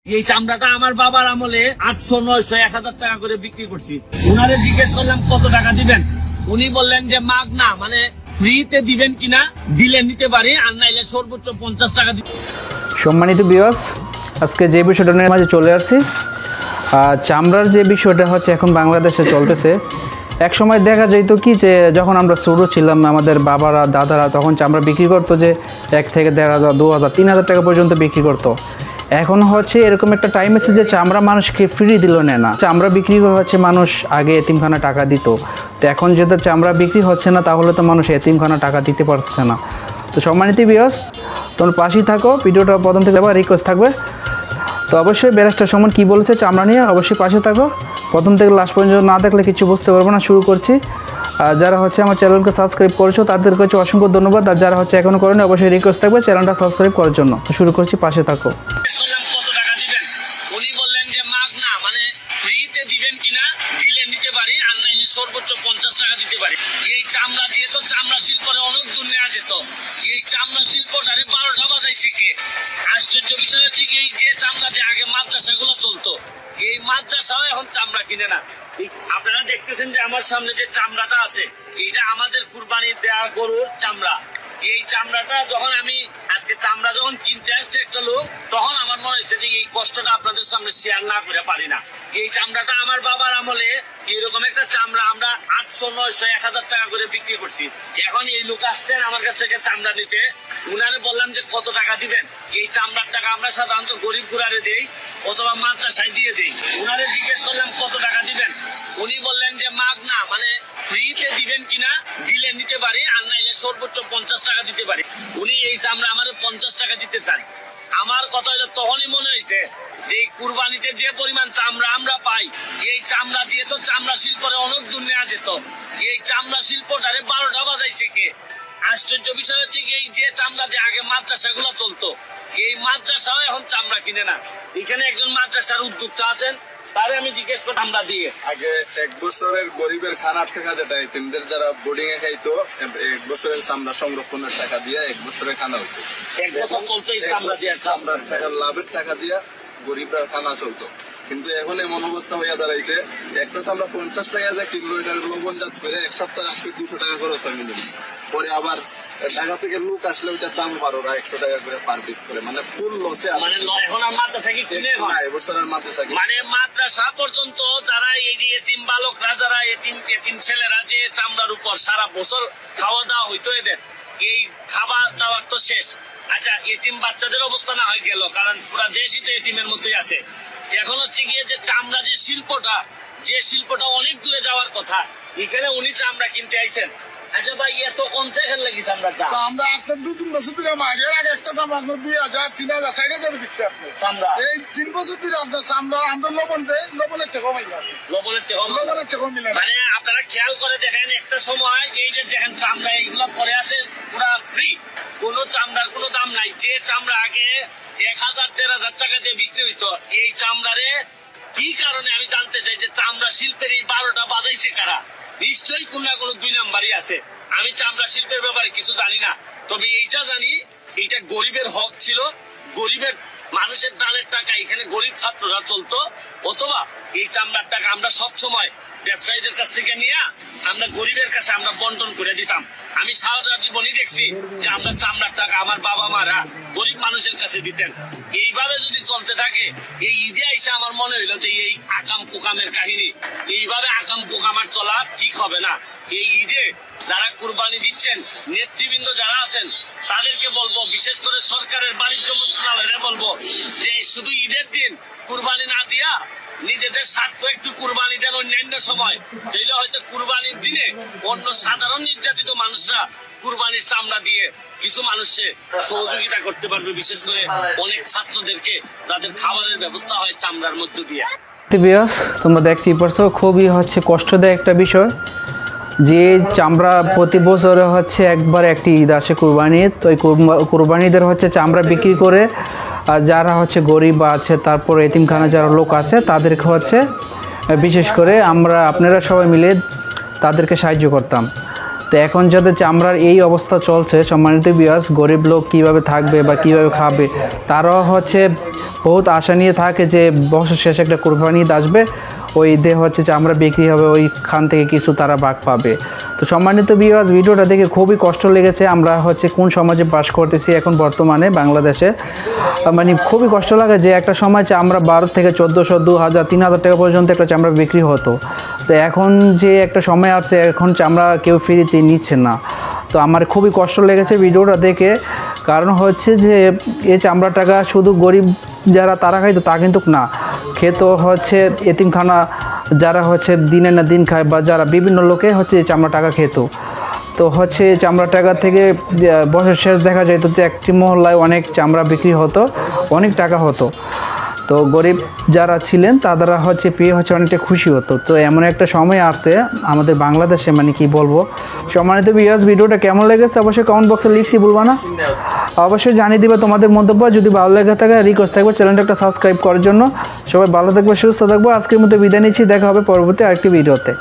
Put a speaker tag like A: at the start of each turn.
A: এই চামড়াটা আমার বাবার আমলে 800, 900, 1000 টাকা করে বিক্রি করছি। উনারে জিজ্ঞেস করলাম কত টাকা দিবেন, উনি বললেন যে মাগনা মানে ফ্রিতে দিবেন কিনা, দিলে নিতে পারি, আর নাইলে সর্বোচ্চ 50 টাকা দিবেন।
B: সম্মানিত ভিউয়ার্স, আজকে যে বিষয়টা নিয়ে মাঝে চলে আসছি, চামড়ার যে বিষয়টা হচ্ছে এখন বাংলাদেশে চলতেছে। এক সময় দেখা যেত কি যে যখন আমরা ছোটো ছিলাম, আমাদের বাবারা দাদারা তখন চামড়া বিক্রি করতো যে 1 থেকে 1,500, 2,000, 3,000 টাকা পর্যন্ত বিক্রি করতো। এখন হচ্ছে এরকম একটা টাইম আছে যে চামড়া মানুষকে ফ্রি দিল না, চামড়া বিক্রি হচ্ছে মানুষ আগে এতিমখানা টাকা দিত। তো এখন যেহেতু চামড়া বিক্রি হচ্ছে না, তাহলে তো মানুষ এতিমখানা টাকা দিতে পারছে না। তো সম্মানিত ভিউয়ার্স, তোমরা পাশেই থাকো, ভিডিওটা প্রথম থেকে আবার রিকোয়েস্ট থাকবে। তো অবশ্যই ব্যারিস্টার সুমন কী বলেছে চামড়া নিয়ে, অবশ্যই পাশে থাকো। প্রথম থেকে লাস্ট পর্যন্ত না দেখলে কিছু বুঝতে পারবো না। শুরু করছি। আর যারা হচ্ছে আমার চ্যানেলকে সাবস্ক্রাইব করেছো তাদের কাছে অসংখ্য ধন্যবাদ, আর যারা হচ্ছে এখনও করেনি অবশ্যই রিকোয়েস্ট থাকবে চ্যানেলটা সাবস্ক্রাইব করার জন্য। তো শুরু করছি, পাশে থাকো।
A: বললাম কত টাকা দিবেন, উনি বললেন যে মাগনা মানে ফ্রিতে দিবেন কিনা, দিলে নিতে পারি, আর নাইলে সর্বোচ্চ 50 টাকা দিতে পারি। এই চামড়া দিয়ে তো চামড়া শিল্পের অনেক দুনিয়া যেত। এই চামড়া শিল্পটারে 12টা বাজাইছে কে? আশ্চর্য বিষয় হচ্ছে কি, এই যে চামড়া দিয়ে আগে মাদ্রাসাগুলো চলতো, এই মাদ্রাসাও এখন চামড়া কিনে না। আপনারা দেখতেছেন যে আমার সামনে যে চামড়াটা আছে, এটা আমাদের কুরবানির দেওয়া গরুর চামড়া। এই চামড়াটা যখন আমি আজকে চামড়া যখন কিনতে আসছে একটা লোক, তখন আমার মনে হয়েছে যে এই কষ্টটা আপনাদের সামনে শেয়ার না করে পারি না। এই চামড়াটা আমার বাবার আমলে এরকম একটা চামড়া আমরা 800, 900, 1000 টাকা করে বিক্রি করছি। এখন এই লোক আসছেন আমার কাছ থেকে চামড়া নিতে, উনারে বললাম যে কত টাকা দিবেন। এই চামড়ার টাকা আমরা সাধারণত গরিব গুড়ারে দেই অথবা মাদ্রাসায় দিয়ে দেই। উনারে জিজ্ঞেস করলাম কত টাকা দিবেন, উনি বললেন যে মাগনা মানে ফ্রিতে দিবেন কিনা, দিলে নিতে পারি, আর নাইলে সর্বোচ্চ 50 টাকা দিতে পারি। উনি এই চামড়া আমাদের 50 টাকা দিতে চান। আমার কথা তখনই মনে হয়েছে যে কুরবানিতে যে পরিমাণ চামড়া আমরা পাই, এই চামড়া দিয়ে তো চামড়া শিল্পের অনেক দুনিয়া যেত। এই চামড়া শিল্পটারে 12টা বাজাইছে কে? আশ্চর্য বিষয় হচ্ছে কি, এই যে চামড়া দিয়ে আগে মাদ্রাসাগুলো চলতো, এই মাদ্রাসাও এখন চামড়া কিনে না। এখানে একজন মাদ্রাসার উদ্যোক্তা আছেন, তারে আমি জিজ্ঞেস করলাম আমরা দিয়ে
C: আগে 1 বছরের গরিবের খানার টাকা যেটা এতিমদের যারা বোর্ডিং এ খাইতো, 1 বছরের চামড়া সংরক্ষণের টাকা দিয়ে 1 বছরের খানা হতো।
A: 1 বছর চলতো এই চামড়া দিয়ে,
C: চামড়ার টাকা লাভের টাকা দিয়ে গরিবরা খানা চলতো। কিন্তু এখন এমন অবস্থা হইয়া দাঁড়াইছে, একটা চামড়া 50 টাকা দিয়ে কিনলো, এটার লবণজাত করে 1 সপ্তাহ রাখতে 200 টাকা খরচ হয় মিনিমাম। পরে আবার ঢাকা থেকে লোক আসলে ওইটার দাম 1,200 টাকা করে পার পিস করে, মানে ফুল লসে।
A: মানে এখন আর মাদ্রাসা কি কিনে
C: না, এবছরের মাদ্রাসা
A: মানে মাদ্রাসা পর্যন্ত যারা এই যে এতিম বালকরা, যারা এতিম ছেলেরা যে চামড়ার উপর সারা বছর খাওয়া দাওয়া হইতো, এদের এই খাবার দাওয়ার তো শেষ। আচ্ছা, এতিম বাচ্চাদের অবস্থা না হয়ে গেল, কারণ পুরা দেশই তো এতিমের মধ্যেই আছে। এখন হচ্ছে গিয়ে যে চামড়া যে শিল্পটা অনেক দূরে যাওয়ার কথা, এখানে উনি চামড়া কিনতে আইছেন। আচ্ছা ভাই, এত কমছে এখানে লাগি চামড়াটা?
D: আমরা আজকে 2-3 বছর ধরে মারি, এর আগে একটা চামড়া আপনার 2,000, 3,000, 4,000 বিকছে আপনি
A: চামড়া।
D: এই 3 বছর ধরে আপনার চামড়া আমরা লবণ দেয়, লবণের থেকে কমাই যাবে,
A: লবণের থেকে কম?
D: লবণের থেকে কমিলে না।
A: মানে আপনারা খেয়াল করে দেখেন, একটা সময় এই যে দেখেন চামড়া এইগুলো পরে আছে পুরা ফ্রি, কোনো চামড়ার কোনো দাম নাই। যে চামড়া আগে 1,000, 1,500 টাকা দিয়ে বিক্রি হইতো, এই চামড়ারে কি কারণে আমি জানতে চাই যে চামড়া শিল্পের এই 12টা বাজাইছে কারা? নিশ্চয়ই কোন না কোনো 2 নাম্বারই আছে। আমি চামড়া শিল্পের ব্যাপারে কিছু জানি না, তবে এইটা জানি, এইটা গরিবের হক ছিল, গরিবের মানুষের দানের টাকা এখানে গরিব ছাত্ররা চলতো, অথবা এই চামড়ার টাকা আমরা সব সময় ব্যবসায়ীদের কাছ থেকে নিয়ে আমরা গরিবের কাছে আমরা বন্টন করে দিতাম। আমি সারা জীবনই দেখছি যে আমরা চামড়ার টাকা আমার বাবা মারা গরিব মানুষের কাছে দিতেন। এইভাবে যদি চলতে থাকে, এই ঈদে আইসা আমার মনে হইলো যে এই আকাম পোকামের কাহিনী, এইভাবে আকাম পোকামার চলা ঠিক হবে না। এই ঈদে যারা কুরবানি দিচ্ছেন, নেতৃবৃন্দ যারা আছেন, তাদেরকে বলবো, বিশেষ করে সরকারের বাণিজ্য মন্ত্রণালয়ে বলবো যে শুধু ঈদের দিন কুরবানি না দিয়া নিজেদের স্বার্থ একটু কুরবানি দেন অন্যান্য সময়। তাইলে হয়তো কুরবানির দিনে অন্য সাধারণ নির্যাতিত মানুষরা কুরবানির চামড়া দিয়ে কিছু মানুষের সহযোগিতা করতে পারবে, বিশেষ করে অনেক ছাত্রদেরকে যাদের খাবারের ব্যবস্থা হয় চামড়ার মধ্য দিয়ে।
B: তোমরা দেখতেই পারছো, খুবই হচ্ছে কষ্টদায়ক একটা বিষয় যে চামড়া প্রতি বছরে হচ্ছে একবার একটি ঈদ আসে কুরবানির। তো এই কুরবানিদের হচ্ছে চামড়া বিক্রি করে আর যারা হচ্ছে গরিব আছে, তারপর এতিমখানা যারা লোক আছে, তাদেরকে হচ্ছে বিশেষ করে আপনারা সবাই মিলে তাদেরকে সাহায্য করতাম। তো এখন যাদের চামড়ার এই অবস্থা চলছে, সম্মানিত ভিউয়ার্স, গরিব লোক কিভাবে থাকবে বা কিভাবে খাবে, তারাও হচ্ছে বহুত আশা নিয়ে থাকে যে বছর শেষে একটা কোরবানি ঈদ আসবে, ওই ঈদে হচ্ছে চামড়া বিক্রি হবে, ওইখান থেকে কিছু তারা ভাগ পাবে। তো সম্মানিত ভিউয়ার্স, ভিডিওটা দেখে খুবই কষ্ট লেগেছে। আমরা হচ্ছে কোন সমাজে বাস করতেছি এখন বর্তমানে বাংলাদেশে, মানে খুবই কষ্ট লাগে যে একটা সময় চামড়া 12 থেকে 1400, 2000, 3000 টাকা পর্যন্ত একটা চামড়া বিক্রি হতো। তো এখন যে একটা সময় আছে, এখন চামড়া কেউ ফ্রিতে নিচ্ছে না। তো আমার খুবই কষ্ট লেগেছে ভিডিওটা দেখে। কারণ হচ্ছে যে এই চামড়া টাকা শুধু গরিব যারা তারা খাইতো তা কিন্তু না, খেত হচ্ছে এতিমখানা যারা হচ্ছে দিনে না দিন খায়, বা যারা বিভিন্ন লোকে হচ্ছে এই চামড়া টাকা খেত। তো হচ্ছে চামড়া টাকা থেকে বছর শেষ দেখা যেত যে একটি মহল্লায় অনেক চামড়া বিক্রি হতো, অনেক টাকা হতো। তো গরিব যারা ছিলেন তারা হচ্ছে পেয়ে হচ্ছে অনেকটা খুশি হতো। তো এমন একটা সময় আসছে আমাদের বাংলাদেশে, মানে কি বলবো। সম্মানিত ভিউয়ার্স, ভিডিওটা কেমন লেগেছে অবশ্যই কমেন্ট বক্সে লিখতে ভুলবা না। অবশ্যই জানিয়ে দিবে তোমাদের মন্তব্য। যদি ভালো লেগে থাকে রিকোয়েস্ট থাকবে চ্যানেলটা একটা সাবস্ক্রাইব করার জন্য। সবাই ভালো থাকবে, সুস্থ থাকবো। আজকের মতো বিদায় নিচ্ছি, দেখা হবে পরবর্তী আরেকটি ভিডিওতে।